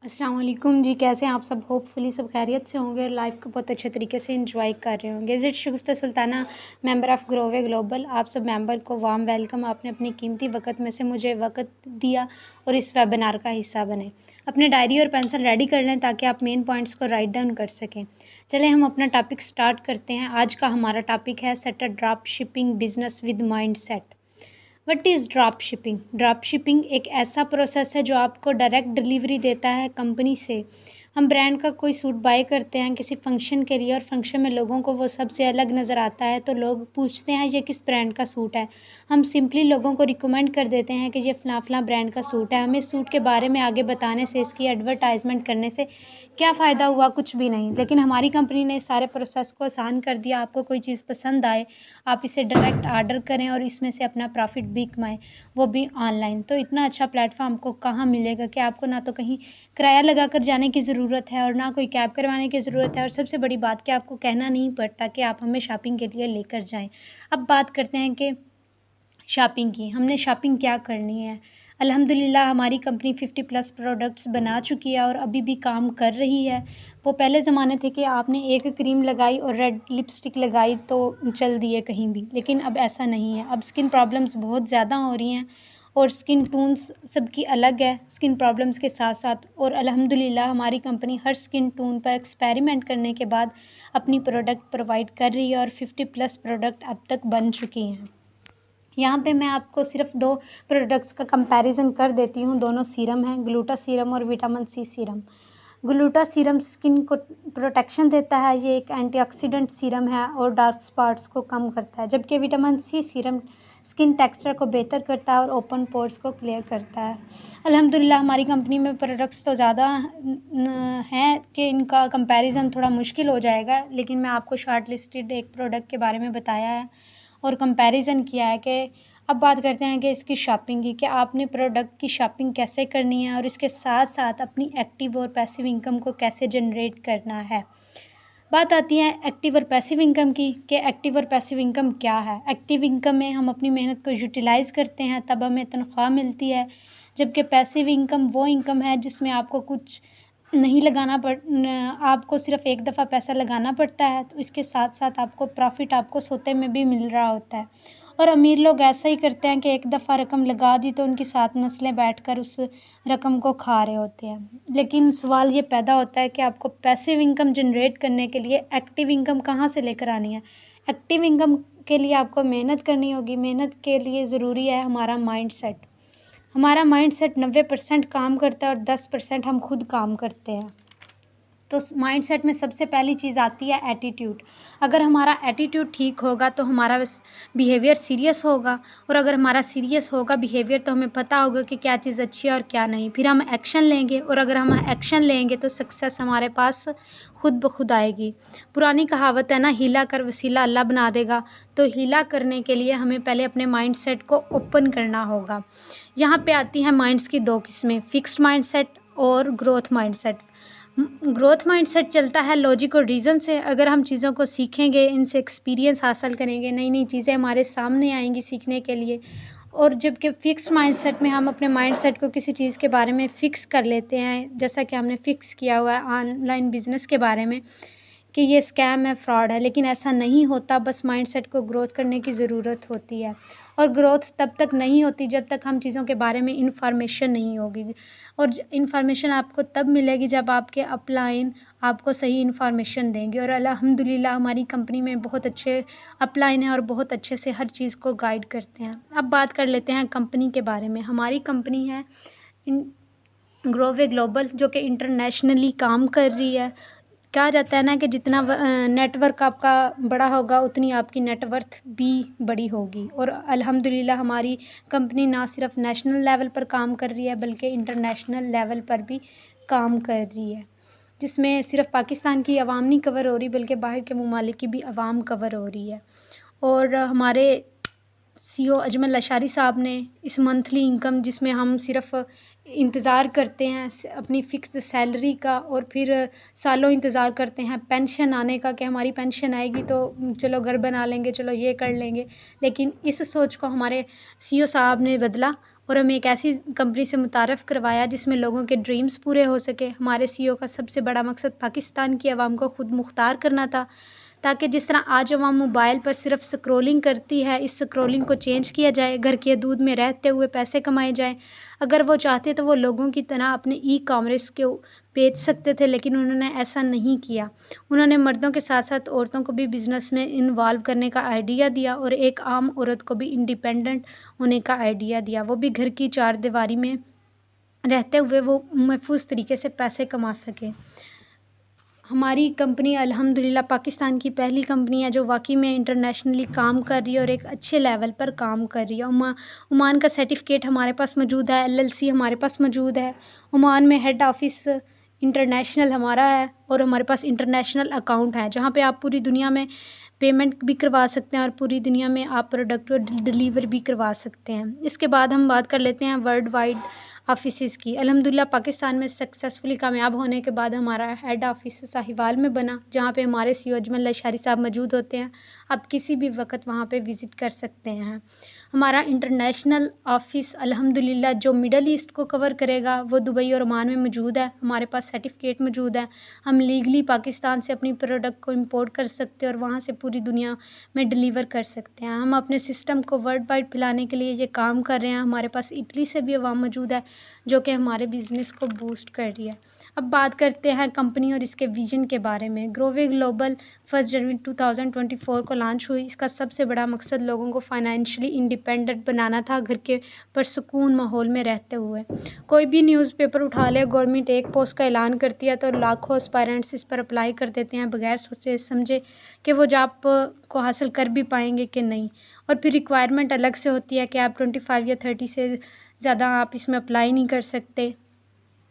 السلام علیکم جی، کیسے ہیں آپ سب؟ ہوپ فلی سب خیریت سے ہوں گے اور لائف کو بہت اچھے طریقے سے انجوائے کر رہے ہوں گے۔ زٹ شگفتہ سلطانہ، ممبر آف گرووے گلوبل، آپ سب ممبر کو وارم ویلکم۔ آپ نے اپنی قیمتی وقت میں سے مجھے وقت دیا اور اس ویبینار کا حصہ بنے۔ اپنے ڈائری اور پینسل ریڈی کر لیں تاکہ آپ مین پوائنٹس کو رائٹ ڈاؤن کر سکیں۔ چلیں ہم اپنا ٹاپک سٹارٹ کرتے ہیں۔ آج کا ہمارا ٹاپک ہے set a drop shipping business with mindset. What is drop shipping? Drop shipping ایک ایسا پروسیس ہے جو آپ کو ڈائریکٹ ڈلیوری دیتا ہے کمپنی سے۔ ہم برانڈ کا کوئی سوٹ بائی کرتے ہیں کسی فنکشن کے لیے اور فنکشن میں لوگوں کو وہ سب سے الگ نظر آتا ہے تو لوگ پوچھتے ہیں یہ کس برانڈ کا سوٹ ہے۔ ہم سمپلی لوگوں کو ریکمینڈ کر دیتے ہیں کہ یہ فلاں فلاں برانڈ کا سوٹ ہے۔ ہمیں اس سوٹ کے بارے میں آگے بتانے سے، اس کی ایڈورٹائزمنٹ کرنے سے کیا فائدہ ہوا؟ کچھ بھی نہیں۔ لیکن ہماری کمپنی نے سارے پروسیس کو آسان کر دیا۔ آپ کو کوئی چیز پسند آئے، آپ اسے ڈائریکٹ آرڈر کریں اور اس میں سے اپنا پروفٹ بھی کمائیں، وہ بھی آن لائن۔ تو اتنا اچھا پلیٹ فارم کو کہاں ملے گا کہ آپ کو نہ تو کہیں کرایہ لگا کر جانے کی ضرورت ہے اور نہ کوئی کیب کروانے کی ضرورت ہے، اور سب سے بڑی بات کہ آپ کو کہنا نہیں پڑتا کہ آپ ہمیں شاپنگ کے لیے لے کر جائیں۔ اب بات کرتے ہیں کہ شاپنگ کی، ہم نے شاپنگ کیا کرنی ہے۔ الحمدللہ ہماری کمپنی 50+ پروڈکٹس بنا چکی ہے اور ابھی بھی کام کر رہی ہے۔ وہ پہلے زمانے تھے کہ آپ نے ایک کریم لگائی اور ریڈ لپسٹک لگائی تو چل دیے کہیں بھی، لیکن اب ایسا نہیں ہے۔ اب اسکن پرابلمس بہت زیادہ ہو رہی ہیں اور اسکن ٹونس سب کی الگ ہے اسکن پرابلمس کے ساتھ ساتھ، اور الحمدللہ ہماری کمپنی ہر اسکن ٹون پر ایکسپیریمنٹ کرنے کے بعد اپنی پروڈکٹ پرووائڈ کر رہی ہے اور 50+ پروڈکٹ اب تک بن چکی ہیں۔ یہاں پہ میں آپ کو صرف 2 پروڈکٹس کا کمپیریزن کر دیتی ہوں۔ دونوں سیرم ہیں، گلوٹا سیرم اور vitamin C serum. Gluta serum skin کو پروٹیکشن دیتا ہے، یہ ایک اینٹی آکسیڈنٹ سیرم ہے اور ڈارک اسپاٹس کو کم کرتا ہے، جبکہ vitamin C serum skin texture کو بہتر کرتا ہے اور اوپن پورس کو کلیئر کرتا ہے۔ الحمدللہ ہماری کمپنی میں پروڈکٹس تو زیادہ ہیں کہ ان کا کمپیریزن تھوڑا مشکل ہو جائے گا، لیکن میں آپ کو شارٹ لسٹڈ ایک پروڈکٹ کے بارے میں بتایا ہے اور کمپیریزن کیا ہے کہ اب بات کرتے ہیں کہ اس کی شاپنگ کی، کہ آپ نے پروڈکٹ کی شاپنگ کیسے کرنی ہے اور اس کے ساتھ ساتھ اپنی ایکٹیو اور پیسیو انکم کو کیسے جنریٹ کرنا ہے۔ بات آتی ہے ایکٹیو اور پیسیو انکم کی کہ ایکٹیو اور پیسیو انکم کیا ہے۔ ایکٹیو انکم میں ہم اپنی محنت کو یوٹیلائز کرتے ہیں تب ہمیں تنخواہ ملتی ہے، جبکہ پیسیو انکم وہ انکم ہے جس میں آپ کو کچھ نہیں لگانا آپ کو صرف ایک دفعہ پیسہ لگانا پڑتا ہے تو اس کے ساتھ ساتھ آپ کو پروفٹ آپ کو سوتے میں بھی مل رہا ہوتا ہے۔ اور امیر لوگ ایسا ہی کرتے ہیں کہ ایک دفعہ رقم لگا دی تو ان کی 7 نسلیں بیٹھ کر اس رقم کو کھا رہے ہوتے ہیں۔ لیکن سوال یہ پیدا ہوتا ہے کہ آپ کو پیسیو انکم جنریٹ کرنے کے لیے ایکٹیو انکم کہاں سے لے کر آنی ہے۔ ایکٹیو انکم کے لیے آپ کو محنت کرنی ہوگی۔ محنت کے لیے ضروری ہے ہمارا مائنڈ سیٹ۔ ہمارا مائنڈ سیٹ 90% کام کرتا ہے اور 10% ہم خود کام کرتے ہیں۔ تو مائنڈ سیٹ میں سب سے پہلی چیز آتی ہے ایٹیٹیوڈ۔ اگر ہمارا ایٹیٹیوڈ ٹھیک ہوگا تو ہمارا بیہیویئر سیریس ہوگا، اور اگر ہمارا سیریس ہوگا بیہیویئر تو ہمیں پتہ ہوگا کہ کیا چیز اچھی ہے اور کیا نہیں، پھر ہم ایکشن لیں گے، اور اگر ہم ایکشن لیں گے تو سکسیس ہمارے پاس خود بخود آئے گی۔ پرانی کہاوت ہے نا، ہیلا کر وسیلہ اللہ بنا دے گا۔ تو ہیلا کرنے کے لیے ہمیں پہلے اپنے مائنڈ سیٹ کو اوپن کرنا ہوگا۔ یہاں پہ آتی ہیں مائنڈس کی 2 قسمیں، فکسڈ مائنڈ سیٹ اور growth mindset. Growth mindset چلتا ہے لاجک اور ریزن سے۔ اگر ہم چیزوں کو سیکھیں گے، ان سے ایکسپیرینس حاصل کریں گے، نئی نئی چیزیں ہمارے سامنے آئیں گی سیکھنے کے لیے، اور جبکہ فکس مائنڈ سیٹ میں ہم اپنے مائنڈ سیٹ کو کسی چیز کے بارے میں فکس کر لیتے ہیں، جیسا کہ ہم نے فکس کیا ہوا ہے آن لائن بزنس کے بارے میں کہ یہ اسکیم ہے، فراڈ ہے، لیکن ایسا نہیں ہوتا۔ بس مائنڈ سیٹ کو گروتھ کرنے کی ضرورت ہوتی ہے، اور گروتھ تب تک نہیں ہوتی جب تک ہم چیزوں کے بارے میں انفارمیشن نہیں ہوگی، اور انفارمیشن آپ کو تب ملے گی جب آپ کے اپ لائن آپ کو صحیح انفارمیشن دیں گے، اور الحمدللہ ہماری کمپنی میں بہت اچھے اپ لائن ہیں اور بہت اچھے سے ہر چیز کو گائیڈ کرتے ہیں۔ اب بات کر لیتے ہیں کمپنی کے بارے میں۔ ہماری کمپنی ہے گرووے گلوبل، جو کہ انٹرنیشنلی کام کر رہی ہے۔ کہا جاتا ہے نا کہ جتنا نیٹ ورک آپ کا بڑا ہوگا اتنی آپ کی نیٹ ورتھ بھی بڑی ہوگی، اور الحمدللہ ہماری کمپنی نہ صرف نیشنل لیول پر کام کر رہی ہے بلکہ انٹرنیشنل لیول پر بھی کام کر رہی ہے، جس میں صرف پاکستان کی عوام نہیں کور ہو رہی بلکہ باہر کے ممالک کی بھی عوام کور ہو رہی ہے۔ اور ہمارے CEO اجمل اشاری صاحب نے اس منتھلی انکم، جس میں ہم صرف انتظار کرتے ہیں اپنی فکس سیلری کا، اور پھر سالوں انتظار کرتے ہیں پینشن آنے کا کہ ہماری پینشن آئے گی تو چلو گھر بنا لیں گے، چلو یہ کر لیں گے، لیکن اس سوچ کو ہمارے CEO صاحب نے بدلا اور ہمیں ایک ایسی کمپنی سے متعارف کروایا جس میں لوگوں کے ڈریمز پورے ہو سکے۔ ہمارے سی ای او کا سب سے بڑا مقصد پاکستان کی عوام کو خود مختار کرنا تھا، تاکہ جس طرح آج عوام موبائل پر صرف سکرولنگ کرتی ہے، اس سکرولنگ کو چینج کیا جائے، گھر کے حدود میں رہتے ہوئے پیسے کمائے جائیں۔ اگر وہ چاہتے تو وہ لوگوں کی طرح اپنے ای کامرس کو بیچ سکتے تھے، لیکن انہوں نے ایسا نہیں کیا۔ انہوں نے مردوں کے ساتھ ساتھ عورتوں کو بھی بزنس میں انوالو کرنے کا آئیڈیا دیا، اور ایک عام عورت کو بھی انڈیپینڈنٹ ہونے کا آئیڈیا دیا، وہ بھی گھر کی چار دیواری میں رہتے ہوئے وہ محفوظ طریقے سے پیسے کما سکے۔ ہماری کمپنی الحمدللہ پاکستان کی پہلی کمپنی ہے جو واقعی میں انٹرنیشنلی کام کر رہی ہے اور ایک اچھے لیول پر کام کر رہی ہے۔ عمان کا سرٹیفکیٹ ہمارے پاس موجود ہے، LLC ہمارے پاس موجود ہے، عمان میں ہیڈ آفس انٹرنیشنل ہمارا ہے، اور ہمارے پاس انٹرنیشنل اکاؤنٹ ہے جہاں پہ آپ پوری دنیا میں پیمنٹ بھی کروا سکتے ہیں اور پوری دنیا میں آپ پروڈکٹ ڈلیور بھی کروا سکتے ہیں۔ اس کے بعد ہم بات کر لیتے ہیں ورلڈ وائڈ آفیسز کی۔ الحمدللہ پاکستان میں سکسیزفلی کامیاب ہونے کے بعد ہمارا ہیڈ آفس ساہیوال میں بنا، جہاں پہ ہمارے سی ای او اجمل لشاری صاحب موجود ہوتے ہیں۔ آپ کسی بھی وقت وہاں پہ وزٹ کر سکتے ہیں۔ ہمارا انٹرنیشنل آفس الحمدللہ جو مڈل ایسٹ کو کور کرے گا وہ دبئی اور عمان میں موجود ہے۔ ہمارے پاس سرٹیفکیٹ موجود ہے، ہم لیگلی پاکستان سے اپنی پروڈکٹ کو امپورٹ کر سکتے ہیں اور وہاں سے پوری دنیا میں ڈلیور کر سکتے ہیں۔ ہم اپنے سسٹم کو ورلڈ وائڈ پھیلانے کے لیے یہ کام کر رہے ہیں۔ ہمارے پاس اٹلی سے بھی عوام موجود ہے جو کہ ہمارے بزنس کو بوسٹ کر رہی ہے۔ اب بات کرتے ہیں کمپنی اور اس کے ویژن کے بارے میں۔ گرووے گلوبل 1 جنوری 2024 کو لانچ ہوئی۔ اس کا سب سے بڑا مقصد لوگوں کو فائنینشلی انڈیپینڈنٹ بنانا تھا، گھر کے پرسکون ماحول میں رہتے ہوئے۔ کوئی بھی نیوز پیپر اٹھا لے، گورنمنٹ ایک پوسٹ کا اعلان کرتی ہے تو لاکھوں اسپائرنٹس اس پر اپلائی کر دیتے ہیں بغیر سوچے سمجھے کہ وہ جاب کو حاصل کر بھی پائیں گے کہ نہیں، اور پھر ریکوائرمنٹ الگ سے ہوتی ہے کہ آپ 25 یا 30 سے زیادہ آپ اس میں اپلائی نہیں کر سکتے۔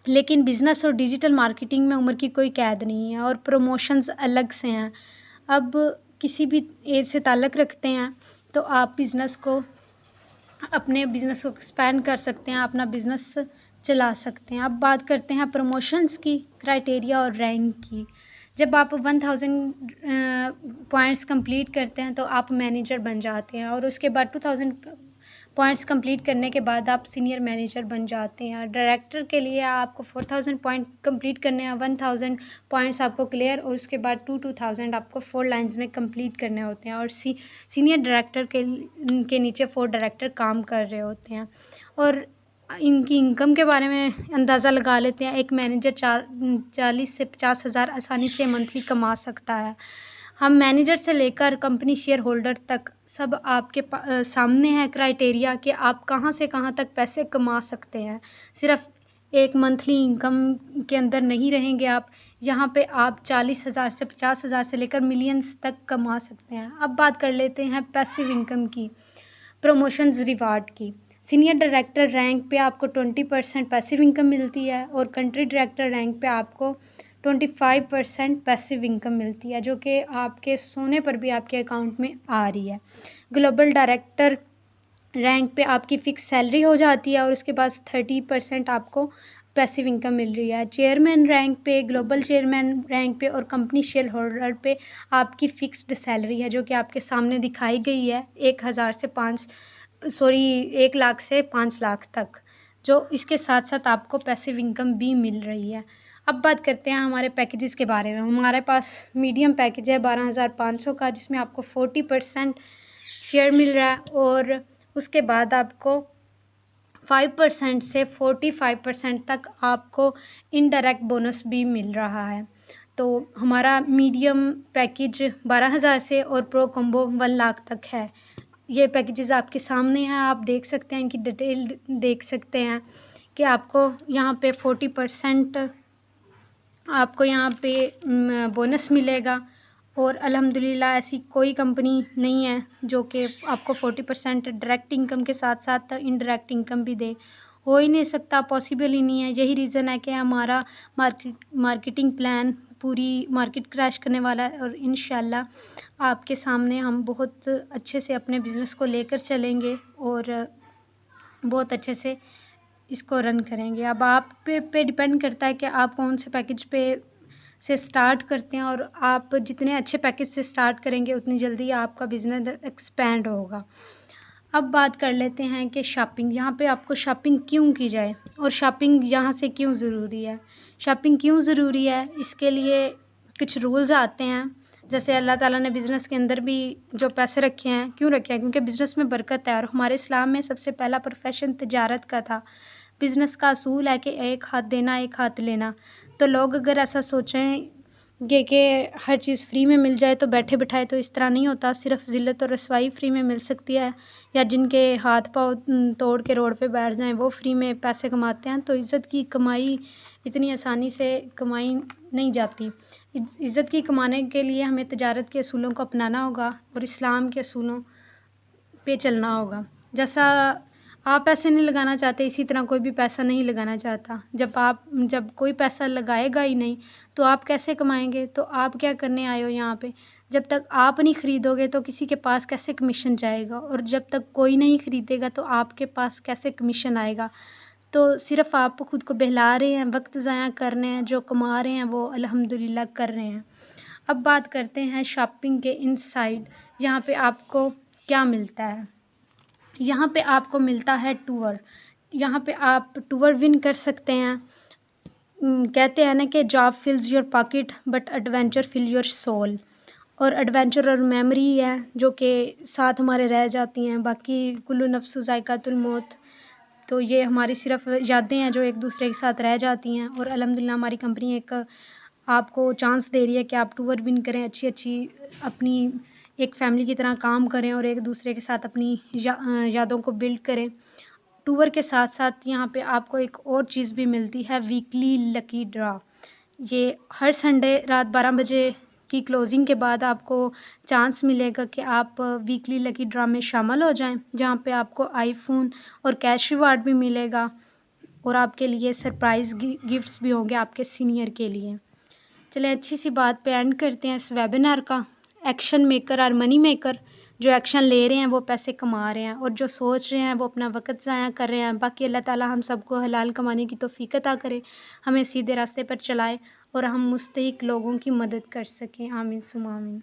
لیکن بزنس اور ڈیجیٹل مارکیٹنگ میں عمر کی کوئی قید نہیں ہے اور پروموشنز الگ سے ہیں۔ اب کسی بھی ایج سے تعلق رکھتے ہیں تو آپ اپنے بزنس کو ایکسپینڈ کر سکتے ہیں، اپنا بزنس چلا سکتے ہیں۔ اب بات کرتے ہیں پروموشنز کی، کرائٹیریا اور رینک کی۔ جب آپ 1000 پوائنٹس کمپلیٹ کرتے ہیں تو آپ مینیجر بن جاتے ہیں، اور اس کے بعد 2000 پوائنٹس کمپلیٹ کرنے کے بعد آپ سینئر مینیجر بن جاتے ہیں۔ ڈائریکٹر کے لیے آپ کو 4000 پوائنٹ کمپلیٹ کرنے ہیں، 1000 پوائنٹس آپ کو کلیئر، اور اس کے بعد 2000 آپ کو 4 لائنز میں کمپلیٹ کرنے ہوتے ہیں، اور سینئر ڈائریکٹر کے نیچے 4 ڈائریکٹر کام کر رہے ہوتے ہیں۔ اور ان کی انکم کے بارے میں اندازہ لگا لیتے ہیں۔ ایک مینیجر 40 سے 50 ہزار آسانی سے منتھلی کما سکتا ہے۔ ہم مینیجر سے لے کر کمپنی شیئر ہولڈر تک سب آپ کے سامنے ہے کرائٹیریا کہ آپ کہاں سے کہاں تک پیسے کما سکتے ہیں۔ صرف ایک منتھلی انکم کے اندر نہیں رہیں گے آپ، یہاں پہ آپ 40,000 سے 50,000 سے لے کر ملینز تک کما سکتے ہیں۔ اب بات کر لیتے ہیں پیسیو انکم کی، پروموشنز ریوارڈ کی۔ سینئر ڈائریکٹر رینک پہ آپ کو 20% پیسیو انکم ملتی ہے، اور کنٹری ڈائریکٹر رینک پہ آپ کو 25% پیسیو انکم ملتی ہے، جو کہ آپ کے سونے پر بھی آپ کے اکاؤنٹ میں آ رہی ہے۔ گلوبل ڈائریکٹر رینک پہ آپ کی فکس سیلری ہو جاتی ہے، اور اس کے بعد 30% آپ کو پیسیو انکم مل رہی ہے۔ چیئرمین رینک پہ، گلوبل چیئرمین رینک پہ اور کمپنی شیئر ہولڈر پہ آپ کی فکسڈ سیلری ہے، جو کہ آپ کے سامنے دکھائی گئی ہے، 1 لاکھ سے 5 لاکھ تک، جو اس کے ساتھ ساتھ آپ کو پیسیو انکم بھی مل رہی ہے۔ اب بات کرتے ہیں ہمارے پیکیجز کے بارے میں۔ ہمارے پاس میڈیم پیکیج ہے 12,500 کا، جس میں آپ کو 40% شیئر مل رہا ہے، اور اس کے بعد آپ کو 5% سے 45% تک آپ کو انڈائریکٹ بونس بھی مل رہا ہے۔ تو ہمارا میڈیم پیکیج 12,000 سے اور پرو کمبو 1 لاکھ تک ہے۔ یہ پیکیجز آپ کے سامنے ہیں، آپ دیکھ سکتے ہیں، ان کی ڈیٹیل دیکھ سکتے ہیں کہ آپ کو یہاں پہ 40% آپ کو یہاں پہ بونس ملے گا، اور الحمدللہ ایسی کوئی کمپنی نہیں ہے جو کہ آپ کو 40% ڈائریکٹ انکم کے ساتھ ساتھ انڈائریکٹ انکم بھی دے۔ ہو ہی نہیں سکتا، پاسبل ہی نہیں ہے۔ یہی ریزن ہے کہ ہمارا مارکیٹنگ پلان پوری مارکیٹ کریش کرنے والا ہے، اور انشاءاللہ آپ کے سامنے ہم بہت اچھے سے اپنے بزنس کو لے کر چلیں گے اور بہت اچھے سے اس کو رن کریں گے۔ اب آپ پہ ڈیپینڈ کرتا ہے کہ آپ کون سے پیکیج سے سٹارٹ کرتے ہیں، اور آپ جتنے اچھے پیکیج سے سٹارٹ کریں گے اتنی جلدی آپ کا بزنس ایکسپینڈ ہوگا۔ اب بات کر لیتے ہیں کہ شاپنگ، یہاں پہ آپ کو شاپنگ کیوں کی جائے اور شاپنگ یہاں سے کیوں ضروری ہے۔ شاپنگ کیوں ضروری ہے، اس کے لیے کچھ رولز آتے ہیں، جیسے اللہ تعالیٰ نے بزنس کے اندر بھی جو پیسے رکھے ہیں کیوں رکھے ہیں، کیونکہ بزنس میں برکت ہے، اور ہمارے اسلام میں سب سے پہلا پروفیشن تجارت کا تھا۔ بزنس کا اصول ہے کہ ایک ہاتھ دینا ایک ہاتھ لینا، تو لوگ اگر ایسا سوچیں کہ ہر چیز فری میں مل جائے تو بیٹھے بٹھائے، تو اس طرح نہیں ہوتا۔ صرف ذلت اور رسوائی فری میں مل سکتی ہے، یا جن کے ہاتھ پاؤں توڑ کے روڈ پہ بیٹھ جائیں وہ فری میں پیسے کماتے ہیں۔ تو عزت کی کمائی اتنی آسانی سے کمائی نہیں جاتی۔ عزت کی کمانے کے لیے ہمیں تجارت کے اصولوں کو اپنانا ہوگا اور اسلام کے اصولوں پہ چلنا ہوگا۔ جیسا آپ پیسے نہیں لگانا چاہتے، اسی طرح کوئی بھی پیسہ نہیں لگانا چاہتا۔ جب کوئی پیسہ لگائے گا ہی نہیں تو آپ کیسے کمائیں گے؟ تو آپ کیا کرنے آئے ہو یہاں پہ؟ جب تک آپ نہیں خریدو گے تو کسی کے پاس کیسے کمیشن جائے گا، اور جب تک کوئی نہیں خریدے گا تو آپ کے پاس کیسے کمیشن آئے گا؟ تو صرف آپ خود کو بہلا رہے ہیں، وقت ضائع کر رہے ہیں، جو کما رہے ہیں وہ الحمدللہ کر رہے ہیں۔ اب بات کرتے ہیں شاپنگ کے ان سائڈ، یہاں پہ آپ کو کیا ملتا ہے۔ یہاں پہ آپ کو ملتا ہے ٹور، یہاں پہ آپ ٹور ون کر سکتے ہیں۔ کہتے ہیں نا کہ job فلز your pocket but adventure full your soul, اور ایڈونچر اور میموری ہے جو کہ ساتھ ہمارے رہ جاتی ہیں، باقی کل نفس ذائقۃ الموت، تو یہ ہماری صرف یادیں ہیں جو ایک دوسرے کے ساتھ رہ جاتی ہیں۔ اور الحمدللہ ہماری کمپنی ایک آپ کو چانس دے رہی ہے کہ آپ ٹور ون کریں، اچھی اپنی ایک فیملی کی طرح کام کریں اور ایک دوسرے کے ساتھ اپنی یادوں کو بلڈ کریں۔ ٹور کے ساتھ ساتھ یہاں پہ آپ کو ایک اور چیز بھی ملتی ہے، ویکلی لکی ڈرا۔ یہ ہر سنڈے رات 12 بجے کی کلوزنگ کے بعد آپ کو چانس ملے گا کہ آپ ویکلی لکی ڈرا میں شامل ہو جائیں، جہاں پہ آپ کو آئی فون اور کیش ریوارڈ بھی ملے گا، اور آپ کے لیے سرپرائز گفٹس بھی ہوں گے آپ کے سینئر کے لیے۔ چلیں اچھی سی بات پہ اینڈ کرتے ہیں اس ویبینار کا۔ ایکشن میکر اور منی میکر، جو ایکشن لے رہے ہیں وہ پیسے کما رہے ہیں، اور جو سوچ رہے ہیں وہ اپنا وقت ضائع کر رہے ہیں۔ باقی اللہ تعالیٰ ہم سب کو حلال کمانے کی توفیق عطا کرے، ہمیں سیدھے راستے پر چلائے اور ہم مستحق لوگوں کی مدد کر سکیں۔ آمین ثم آمین۔